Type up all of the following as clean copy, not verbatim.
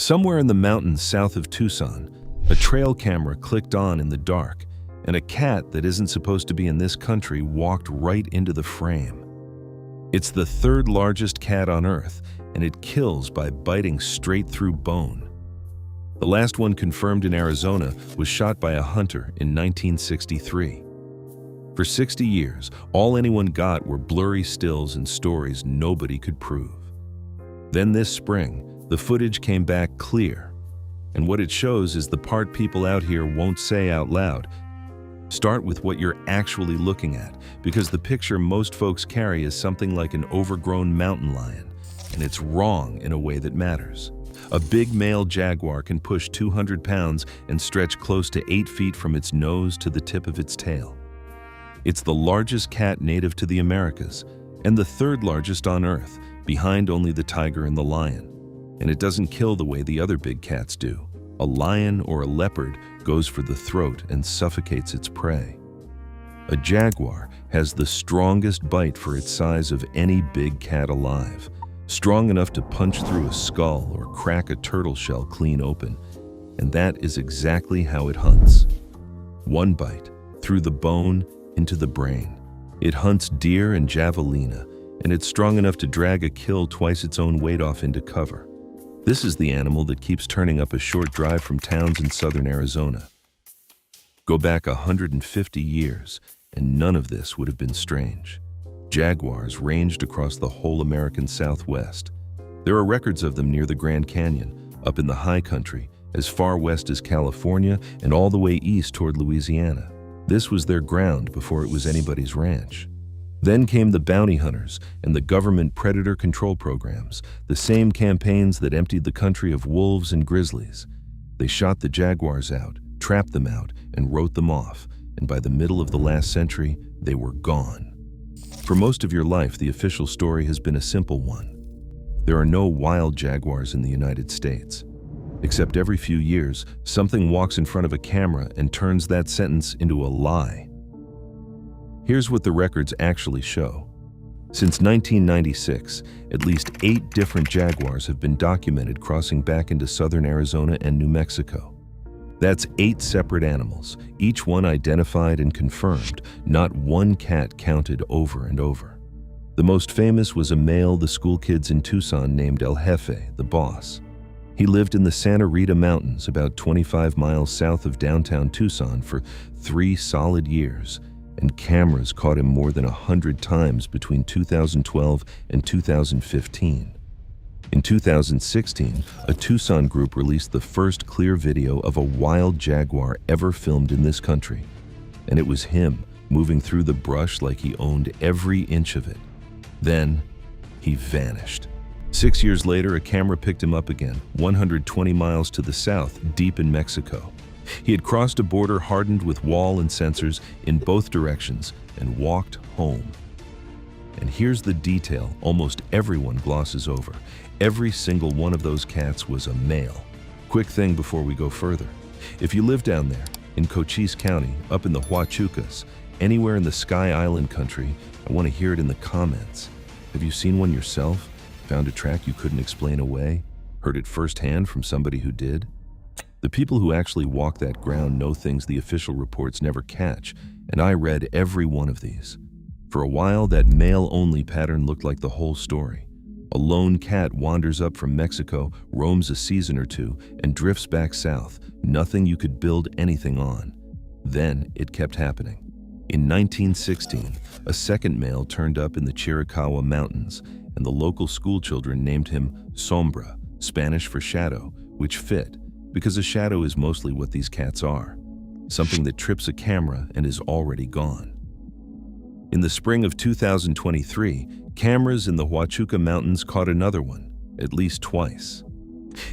Somewhere in the mountains south of Tucson, a trail camera clicked on in the dark, and a cat that isn't supposed to be in this country walked right into the frame. It's the third largest cat on Earth, and it kills by biting straight through bone. The last one confirmed in Arizona was shot by a hunter in 1963. For 60 years, all anyone got were blurry stills and stories nobody could prove. Then this spring, the footage came back clear, and what it shows is the part people out here won't say out loud. Start with what you're actually looking at, because the picture most folks carry is something like an overgrown mountain lion, and it's wrong in a way that matters. A big male jaguar can push 200 pounds and stretch close to 8 feet from its nose to the tip of its tail. It's the largest cat native to the Americas, and the third largest on Earth, behind only the tiger and the lion. And it doesn't kill the way the other big cats do. A lion or a leopard goes for the throat and suffocates its prey. A jaguar has the strongest bite for its size of any big cat alive, strong enough to punch through a skull or crack a turtle shell clean open. And that is exactly how it hunts. One bite, through the bone, into the brain. It hunts deer and javelina, and it's strong enough to drag a kill twice its own weight off into cover. This is the animal that keeps turning up a short drive from towns in southern Arizona. Go back 150 years, and none of this would have been strange. Jaguars ranged across the whole American Southwest. There are records of them near the Grand Canyon, up in the high country, as far west as California, and all the way east toward Louisiana. This was their ground before it was anybody's ranch. Then came the bounty hunters and the government predator control programs, the same campaigns that emptied the country of wolves and grizzlies. They shot the jaguars out, trapped them out, and wrote them off, and by the middle of the last century, they were gone. For most of your life, the official story has been a simple one. There are no wild jaguars in the United States. Except every few years, something walks in front of a camera and turns that sentence into a lie. Here's what the records actually show. Since 1996, at least 8 different jaguars have been documented crossing back into southern Arizona and New Mexico. That's 8 separate animals, each one identified and confirmed, not one cat counted over and over. The most famous was a male the school kids in Tucson named El Jefe, the boss. He lived in the Santa Rita Mountains, about 25 miles south of downtown Tucson, for 3 solid years, and cameras caught him more than 100 times between 2012 and 2015. In 2016, a Tucson group released the first clear video of a wild jaguar ever filmed in this country, and it was him moving through the brush like he owned every inch of it. Then, he vanished. 6 years later, a camera picked him up again, 120 miles to the south, deep in Mexico. He had crossed a border hardened with wall and sensors in both directions and walked home. And here's the detail almost everyone glosses over. Every single one of those cats was a male. Quick thing before we go further. If you live down there, in Cochise County, up in the Huachucas, anywhere in the Sky Island country, I want to hear it in the comments. Have you seen one yourself? Found a track you couldn't explain away? Heard it firsthand from somebody who did? The people who actually walk that ground know things the official reports never catch, and I read every one of these. For a while, that male-only pattern looked like the whole story. A lone cat wanders up from Mexico, roams a season or two, and drifts back south, nothing you could build anything on. Then it kept happening. In 1916, a second male turned up in the Chiricahua Mountains, and the local schoolchildren named him Sombra, Spanish for shadow, which fit, because a shadow is mostly what these cats are, something that trips a camera and is already gone. In the spring of 2023, cameras in the Huachuca Mountains caught another one, at least twice.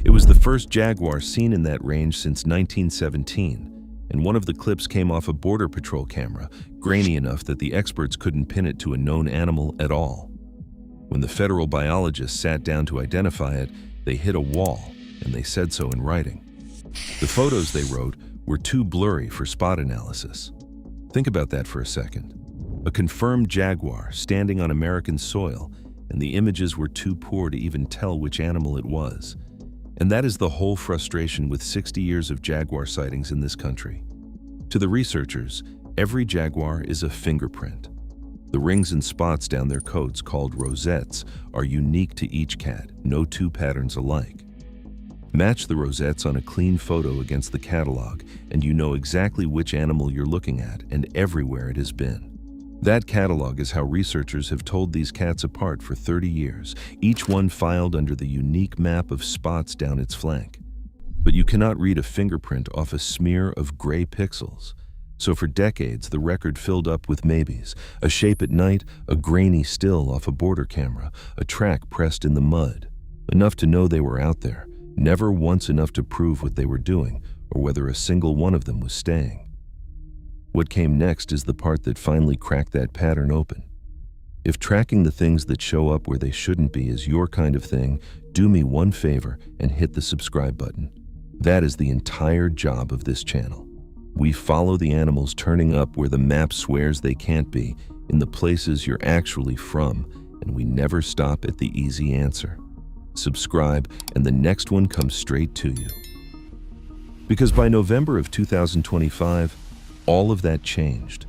It was the first jaguar seen in that range since 1917, and one of the clips came off a Border Patrol camera, grainy enough that the experts couldn't pin it to a known animal at all. When the federal biologists sat down to identify it, they hit a wall, and they said so in writing. The photos they wrote were too blurry for spot analysis. Think about that for a second. A confirmed jaguar standing on American soil, and the images were too poor to even tell which animal it was. And that is the whole frustration with 60 years of jaguar sightings in this country. To the researchers, every jaguar is a fingerprint. The rings and spots down their coats, called rosettes, are unique to each cat, no two patterns alike. Match the rosettes on a clean photo against the catalog, and you know exactly which animal you're looking at and everywhere it has been. That catalog is how researchers have told these cats apart for 30 years, each one filed under the unique map of spots down its flank. But you cannot read a fingerprint off a smear of gray pixels. So for decades, the record filled up with maybes: a shape at night, a grainy still off a border camera, a track pressed in the mud. Enough to know they were out there, never once enough to prove what they were doing or whether a single one of them was staying. What came next is the part that finally cracked that pattern open. If tracking the things that show up where they shouldn't be is your kind of thing, do me one favor and hit the subscribe button. That is the entire job of this channel. We follow the animals turning up where the map swears they can't be, in the places you're actually from, and we never stop at the easy answer. Subscribe, and the next one comes straight to you. Because by November of 2025, all of that changed.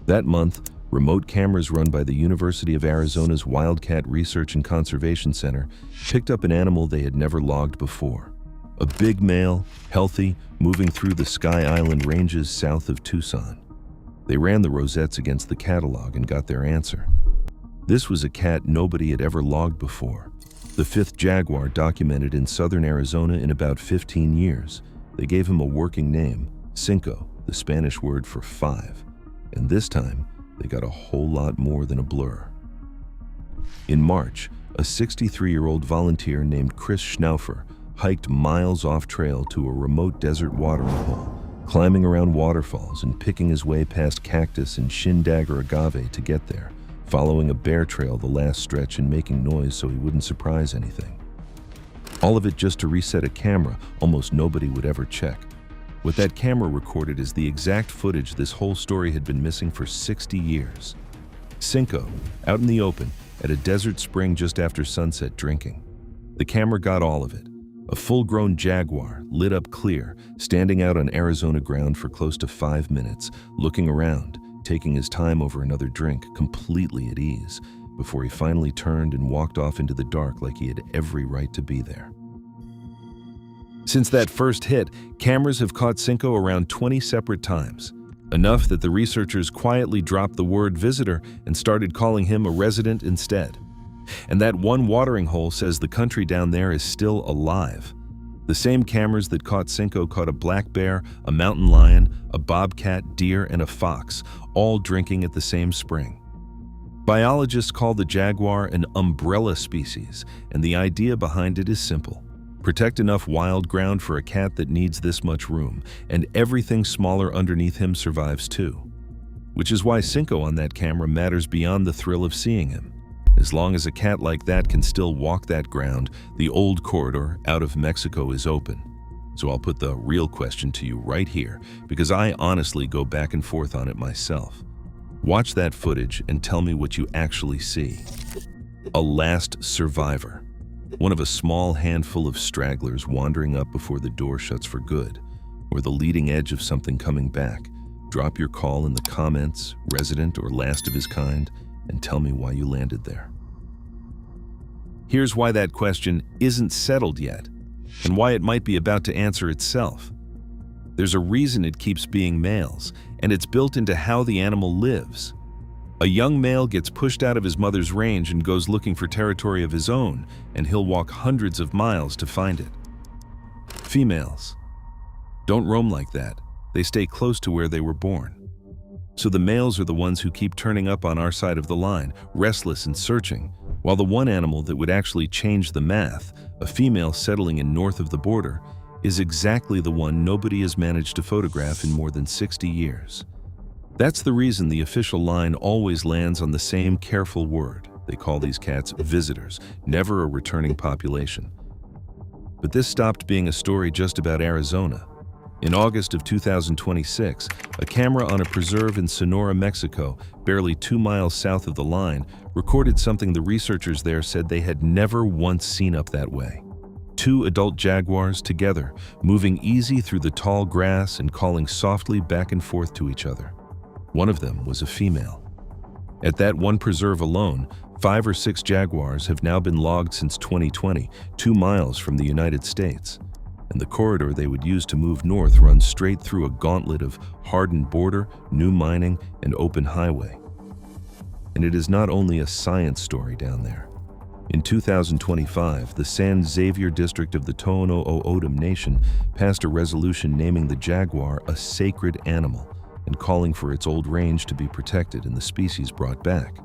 That month, remote cameras run by the University of Arizona's Wildcat Research and Conservation Center picked up an animal they had never logged before. A big male, healthy, moving through the Sky Island ranges south of Tucson. They ran the rosettes against the catalog and got their answer. This was a cat nobody had ever logged before. The fifth jaguar documented in southern Arizona in about 15 years. They gave him a working name, Cinco, the Spanish word for 5. And this time, they got a whole lot more than a blur. In March, a 63-year-old volunteer named Chris Schnaufer hiked miles off trail to a remote desert watering hole, climbing around waterfalls and picking his way past cactus and shin-dagger agave to get there, following a bear trail the last stretch and making noise so he wouldn't surprise anything. All of it just to reset a camera almost nobody would ever check. What that camera recorded is the exact footage this whole story had been missing for 60 years. Cinco, out in the open, at a desert spring just after sunset drinking. The camera got all of it. A full-grown jaguar, lit up clear, standing out on Arizona ground for close to 5 minutes, looking around, taking his time over another drink, completely at ease, before he finally turned and walked off into the dark like he had every right to be there. Since that first hit, cameras have caught Cinco around 20 separate times, enough that the researchers quietly dropped the word visitor and started calling him a resident instead. And that one watering hole says the country down there is still alive. The same cameras that caught Cinco caught a black bear, a mountain lion, a bobcat, deer, and a fox, all drinking at the same spring. Biologists call the jaguar an umbrella species, and the idea behind it is simple. Protect enough wild ground for a cat that needs this much room, and everything smaller underneath him survives too. Which is why Cinco on that camera matters beyond the thrill of seeing him. As long as a cat like that can still walk that ground, the old corridor out of Mexico is open. So I'll put the real question to you right here, because I honestly go back and forth on it myself. Watch that footage and tell me what you actually see. A last survivor. One of a small handful of stragglers wandering up before the door shuts for good, or the leading edge of something coming back. Drop your call in the comments, resident or last of his kind, and tell me why you landed there. Here's why that question isn't settled yet, and why it might be about to answer itself. There's a reason it keeps being males, and it's built into how the animal lives. A young male gets pushed out of his mother's range and goes looking for territory of his own, and he'll walk hundreds of miles to find it. Females don't roam like that. They stay close to where they were born. So the males are the ones who keep turning up on our side of the line, restless and searching, while the one animal that would actually change the math, a female settling in north of the border, is exactly the one nobody has managed to photograph in more than 60 years. That's the reason the official line always lands on the same careful word. They call these cats visitors, never a returning population. But this stopped being a story just about Arizona. In August of 2026, a camera on a preserve in Sonora, Mexico, barely 2 miles south of the line, recorded something the researchers there said they had never once seen up that way. Two adult jaguars together, moving easy through the tall grass and calling softly back and forth to each other. One of them was a female. At that one preserve alone, 5 or 6 jaguars have now been logged since 2020, 2 miles from the United States. And the corridor they would use to move north runs straight through a gauntlet of hardened border, new mining, and open highway. And it is not only a science story down there. In 2025, the San Xavier district of the Tohono O'odham Nation passed a resolution naming the jaguar a sacred animal and calling for its old range to be protected and the species brought back.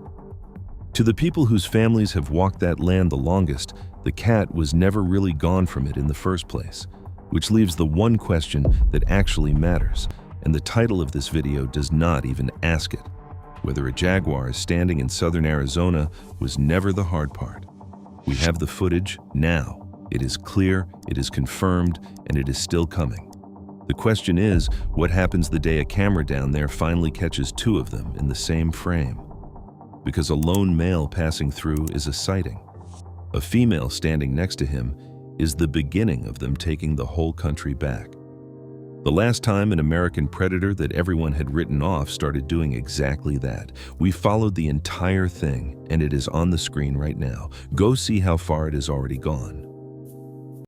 To the people whose families have walked that land the longest, the cat was never really gone from it in the first place, which leaves the one question that actually matters, and the title of this video does not even ask it. Whether a jaguar is standing in southern Arizona was never the hard part. We have the footage now. It is clear, it is confirmed, and it is still coming. The question is, what happens the day a camera down there finally catches 2 of them in the same frame? Because a lone male passing through is a sighting. A female standing next to him is the beginning of them taking the whole country back. The last time an American predator that everyone had written off started doing exactly that. We followed the entire thing, and it is on the screen right now. Go see how far it has already gone.